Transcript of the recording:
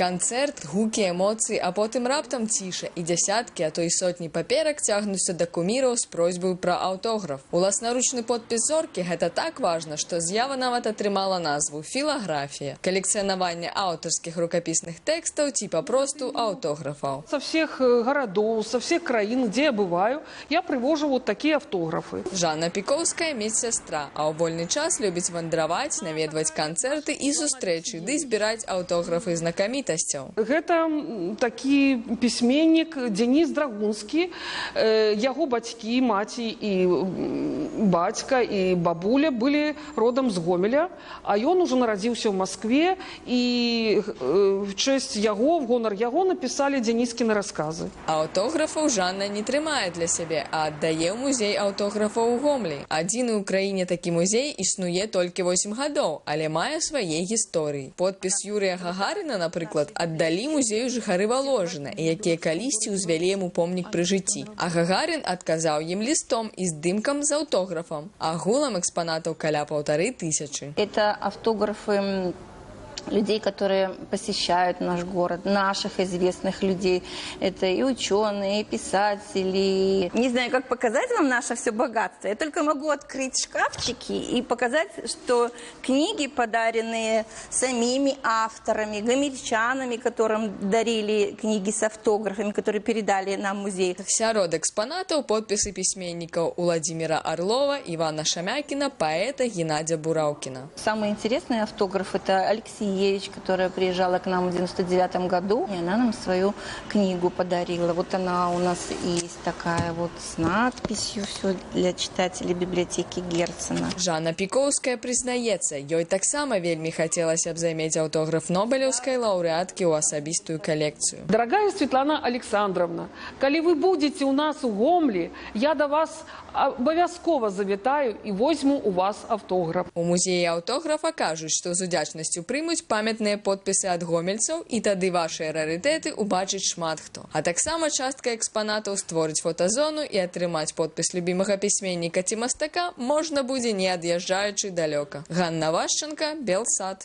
Канцэрт, гукі, эмоцыі, а потым раптам ціша, і дзясяткі, а то і сотні паперак цягнуцца да куміраў з просьбай пра аўтограф. Уласнаручны подпіс зоркі – гэта так важна, што з'ява нават атрымала назву «Філаграфія» – калекцыянаванне аўтарскіх рукапісных тэкстаў ці папросту аўтографаў. Со всех городов, со всех краін, где я бываю, я привожу вот такие автографы. Жанна Піковская – медсястра, а ў вольны час любіць вандраваць, наведваць канцэрты і сустрэчы, ды збіраць аўтографы знакамітасцяў. Гэта такі пісьменнік Денис Драгунскі. Яго бацькі, маці і бацька і бабуля былі родам з Гомеля, а ён ужо нарадзіўся ў Маскве, і в честь яго, в гонар яго напісалі Деніскіны расказы. Аўтографаў Жанна не трымае для сябе, а аддае ў музей аўтографаў у Гомлі. Адзіны ў краіне такі музей існуе толькі 8 гадоў, але мае свае гісторыі. Подпіс Юрыя Гагарына, напрыклад, аддалі музею жыхары Воложына, якія калісьці ўзвялі яму помнік пры жыцці. А Гагарин адказаў ім лістом і здымкам з аўтографам. Агулам экспанатаў каля 1500. Это автографы людей, которые посещают наш город, наших известных людей. Это и ученые, и писатели. Не знаю, как показать вам наше все богатство. Я только могу открыть шкафчики и показать, что книги, подаренные самими авторами, гомельчанами, которым дарили книги с автографами, которые передали нам в музей. Сярод экспанатаў подпісы пісьменнікаў Уладзіміра Орлова, Івана Шамякіна, паэта Геннадзя Бураўкіна. Самый интересный автограф – это Алексей Евич, которая приезжала к нам в 99 году, и она нам свою книгу подарила. Вот она у нас есть такая вот с надписью, все для читателей библиотеки Герцена. Жанна Піковская прызнаецца, ёй таксама вельмі хацелася б займець аўтограф нобелеўскай лаўрэаткі ў асабістую калекцыю. Дорогая Светлана Александровна, калі вы будете у нас у Гомлі, я до вас абавязкова завітаю і возьму у вас автограф. У музеі аўтографа кажуць, што з удзячнасцю прымуць памятныя подпісы ад гомельцаў, і тады вашыя рарытэты убачыць шмат хто. А таксама частка экспанатаў створыць фотазону і атрымаць подпіс любімага пісьменніка ці мастака можна будзе не ад'язджаючы далёка. Ганна Вашченка, Белсад.